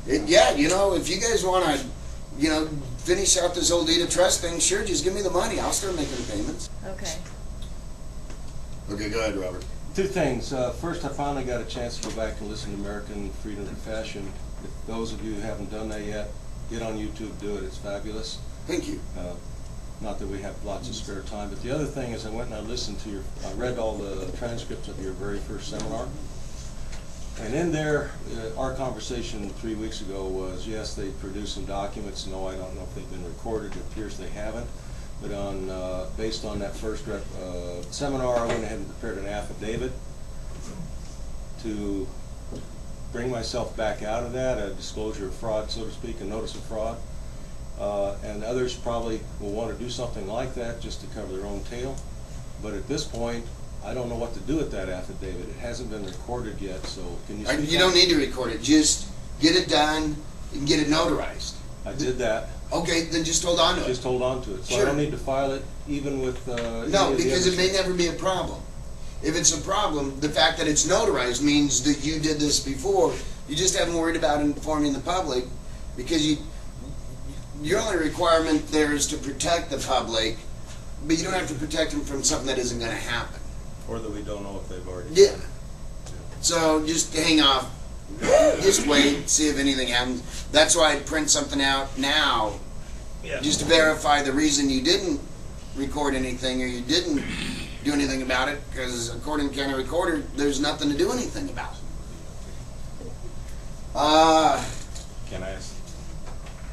Yeah, you know, if you guys want to, you know, finish out this old deed of trust thing, sure, just give me the money. I'll start making the payments. Okay. Okay, go ahead, Robert. Two things. First, I finally got a chance to go back and listen to American Freedom Confession. If those of you who haven't done that yet, get on YouTube, do it. It's fabulous. Thank you. Not that we have lots of spare time, but the other thing is I went and I listened to I read all the transcripts of your very first seminar. And in there, our conversation 3 weeks ago was, yes, they produced some documents. No, I don't know if they've been recorded. It appears they haven't. But based on that first seminar, I went ahead and prepared an affidavit to bring myself back out of that, a disclosure of fraud, so to speak, a notice of fraud. And others probably will want to do something like that just to cover their own tail. But at this point, I don't know what to do with that affidavit. It hasn't been recorded yet, so can you speak? You don't need to record it. Just get it done and get it notarized. I did that. Okay, then just hold on to it. Just hold on to it. So Sure. I don't need to file it even with... No, because it may never be a problem. If it's a problem, the fact that it's notarized means that you did this before. You just haven't worried about informing the public, because your only requirement there is to protect the public, but you don't have to protect them from something that isn't going to happen. Or that we don't know if they've already... Yeah. So just hang off. Just wait, see if anything happens. That's why I'd print something out now, just to verify the reason you didn't record anything or you didn't do anything about it, because according to County Recorder, there's nothing to do anything about it. Can I ask?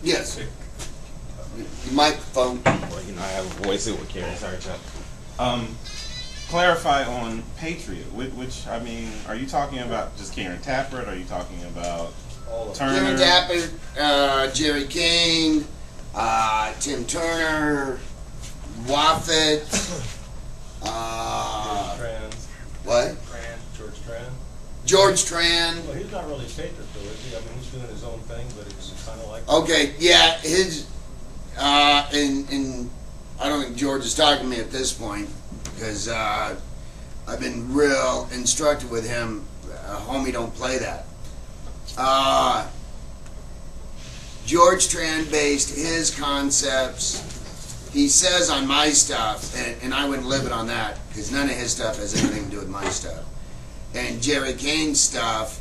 Yes. Your microphone. Well, you know, I have a voice that would carry. Sorry, Chuck. Clarify on Patriot, which, I mean, are you talking about just Karen Tappert? Are you talking about Turner? Karen Tappert, Jerry King, Tim Turner, Waffet, what? George Tran. George Tran. Well, he's not really Patriot, though, is he? I mean, he's doing his own thing, but it's kind of like... Okay, yeah, his, and I don't think George is talking to me at this point, because I've been real instructed with him. Homie, don't play that. George Tran based his concepts, he says, on my stuff, and I wouldn't live it on that, because none of his stuff has anything to do with my stuff. And Jerry Kane's stuff,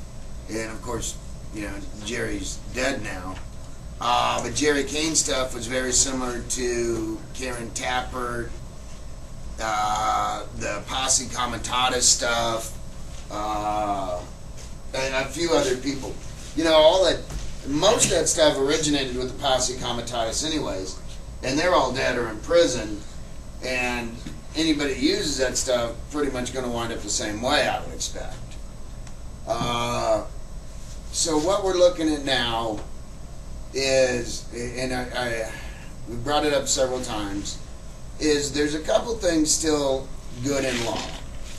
and of course, you know, Jerry's dead now, but Jerry Kane's stuff was very similar to Karen Tappert, the Posse Comitatus stuff, and a few other people. You know, most of that stuff originated with the Posse Comitatus anyways, and they're all dead or in prison, and anybody who uses that stuff pretty much going to wind up the same way, I would expect. So what we're looking at now is, and we brought it up several times, is there's a couple things still good in law.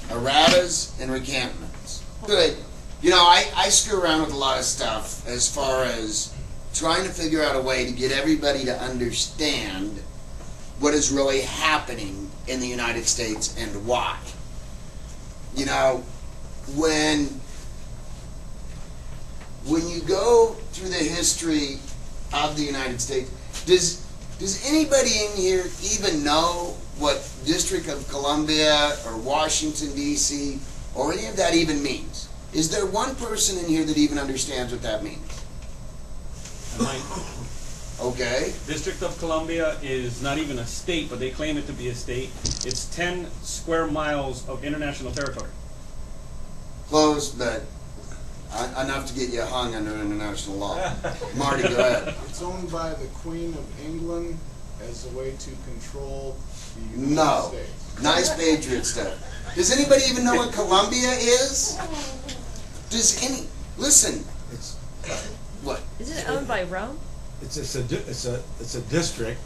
Erratas and recantments. Good. You know, I screw around with a lot of stuff as far as trying to figure out a way to get everybody to understand what is really happening in the United States and why. You know, when you go through the history of the United States, does anybody in here even know what District of Columbia or Washington, D.C., or any of that even means? Is there one person in here that even understands what that means? Okay. District of Columbia is not even a state, but they claim it to be a state. It's 10 square miles of international territory. Close, but enough to get you hung under international law. Marty, go ahead. It's owned by the Queen of England as a way to control the United No. States. Nice patriot stuff. Does anybody even know what Columbia is? Listen. It's What? Isn't it owned by Rome? it's a district.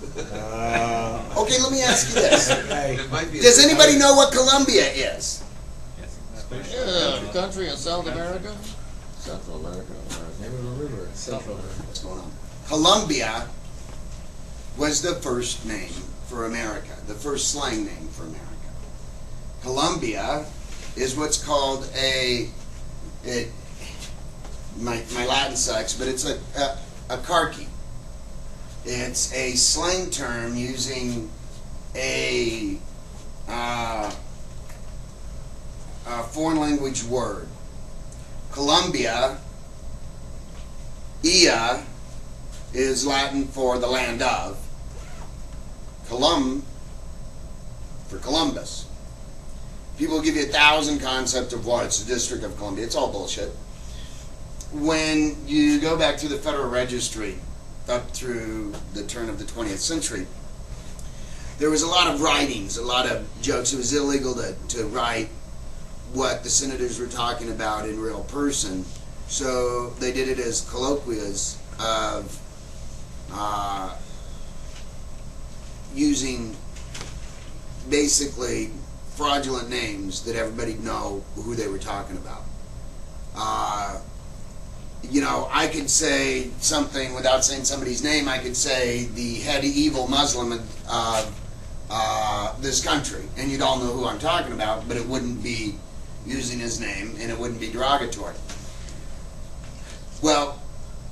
Okay, let me ask you this. Okay. Does anybody know what Columbia is? Yeah, the country in South America, Central America. Name of a river. Central America. What's going on? Columbia was the first name for America, the first slang name for America. Columbia is what's called my Latin sucks, but it's a carky. It's a slang term using a foreign language word. Columbia, Ia, is Latin for the land of. Colum, for Columbus. People give you 1,000 concepts of what it's the District of Columbia. It's all bullshit. When you go back to the Federal Registry up through the turn of the 20th century, there was a lot of writings, a lot of jokes. It was illegal to write what the senators were talking about in real person, so they did it as colloquias of using basically fraudulent names that everybody know who they were talking about. You know, I could say something without saying somebody's name. I could say the head evil Muslim of this country, and you'd all know who I'm talking about, but it wouldn't be using his name, and it wouldn't be derogatory. Well,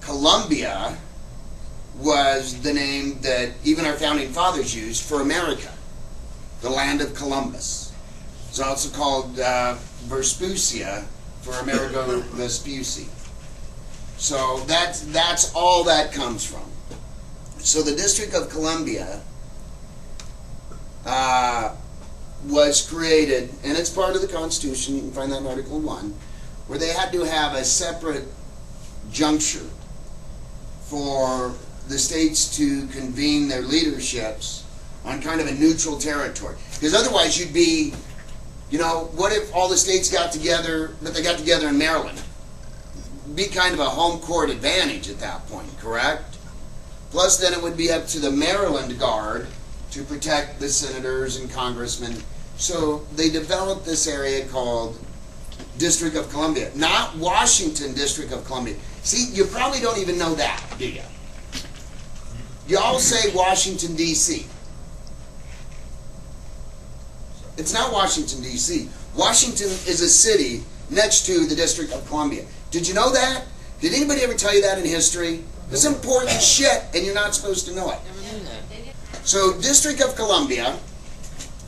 Columbia was the name that even our founding fathers used for America, the land of Columbus. It's also called Vespucia for Amerigo Vespucci. So that's all that comes from. So the District of Columbia was created, and it's part of the Constitution. You can find that in Article 1, where they had to have a separate juncture for the states to convene their leaderships on kind of a neutral territory. Because otherwise you'd be, you know, what if all the states got together, but they got together in Maryland? Be kind of a home court advantage at that point, correct? Plus then it would be up to the Maryland Guard to protect the senators and congressmen. So they developed this area called District of Columbia, not Washington District of Columbia. See, you probably don't even know that, do you? You all say Washington, D.C. It's not Washington, D.C. Washington is a city next to the District of Columbia. Did you know that? Did anybody ever tell you that in history? It's important shit, and you're not supposed to know it. So, District of Columbia,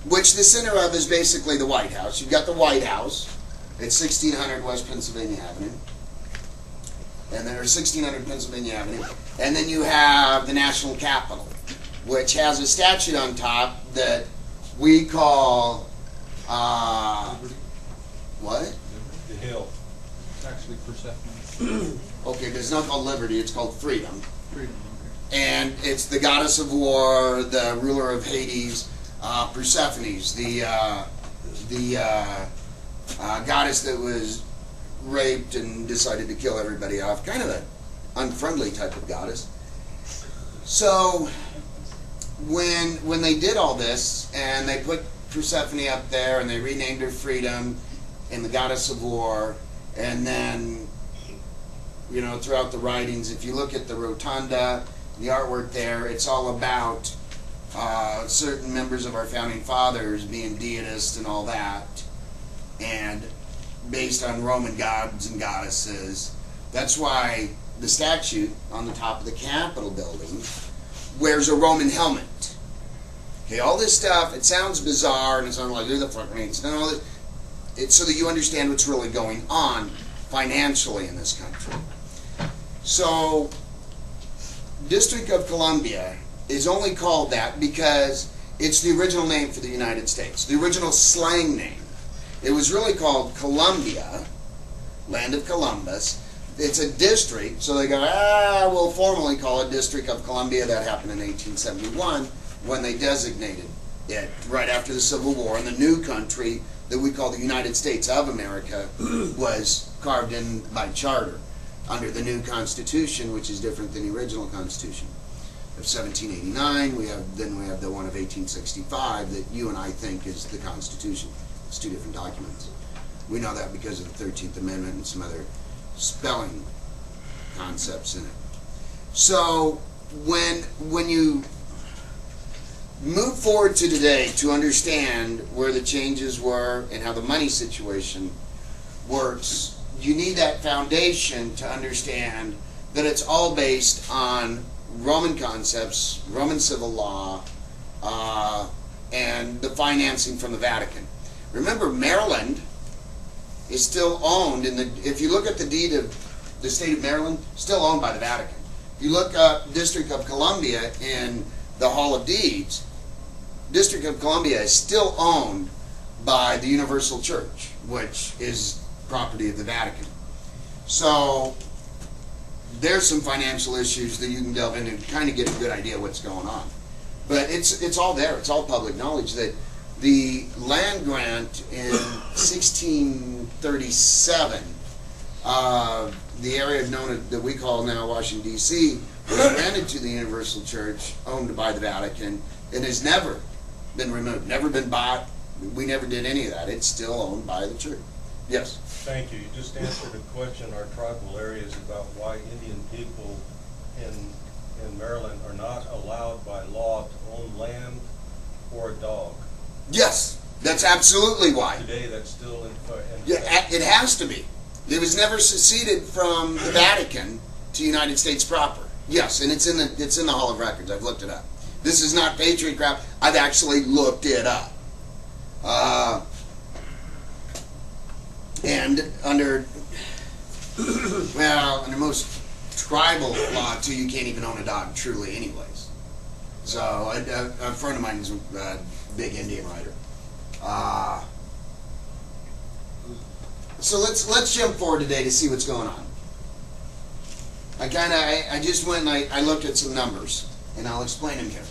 which the center of is basically the White House. You've got the White House. It's 1600 West Pennsylvania Avenue. And there's 1600 Pennsylvania Avenue. And then you have the National Capitol, which has a statue on top that we call, what? The Hill. It's actually Persephone. Okay, but it's not called Liberty, it's called Freedom. Freedom, okay. And it's the goddess of war, the ruler of Hades, Persephone's, the goddess that was raped and decided to kill everybody off. Kind of an unfriendly type of goddess. So when they did all this and they put Persephone up there and they renamed her Freedom and the goddess of war, and then, you know, throughout the writings, if you look at the rotunda, the artwork there, it's all about certain members of our founding fathers being deists and all that, and based on Roman gods and goddesses. That's why the statue on the top of the Capitol building wears a Roman helmet. Okay, all this stuff, it sounds bizarre, and it's not like, who the fuck means, and all this. It's so that you understand what's really going on financially in this country. So, District of Columbia is only called that because it's the original name for the United States, the original slang name. It was really called Columbia, land of Columbus. It's a district, so they go, we'll formally call it District of Columbia. That happened in 1871 when they designated it right after the Civil War, and the new country that we call the United States of America was carved in by charter under the new Constitution, which is different than the original Constitution of 1789. We have the one of 1865 that you and I think is the Constitution. It's two different documents. We know that because of the 13th Amendment and some other spelling concepts in it. So when you move forward to today to understand where the changes were and how the money situation works you need that foundation to understand that it's all based on Roman concepts, Roman civil law, and the financing from the Vatican. Remember, Maryland is still owned if you look at the deed of the state of Maryland, still owned by the Vatican. If you look up District of Columbia in the Hall of Deeds, District of Columbia is still owned by the Universal Church, which is property of the Vatican. So there's some financial issues that you can delve into and kind of get a good idea what's going on. But it's all there. It's all public knowledge that the land grant in 1637, the area known that we call now Washington, D.C., was granted to the Universal Church, owned by the Vatican, and has never been removed, never been bought. We never did any of that. It's still owned by the church. Yes? Thank you. You just answered a question our tribal areas about why Indian people in Maryland are not allowed by law to own land or a dog. Yes, that's absolutely why. Today that's still in Yeah, it has to be. It was never seceded from the Vatican to United States proper. Yes, and it's in the Hall of Records. I've looked it up. This is not patriot crap. I've actually looked it up. And under most tribal law too, you can't even own a dog truly, anyways. So a friend of mine is a big Indian writer. So let's jump forward today to see what's going on. I just went and I looked at some numbers, and I'll explain them here.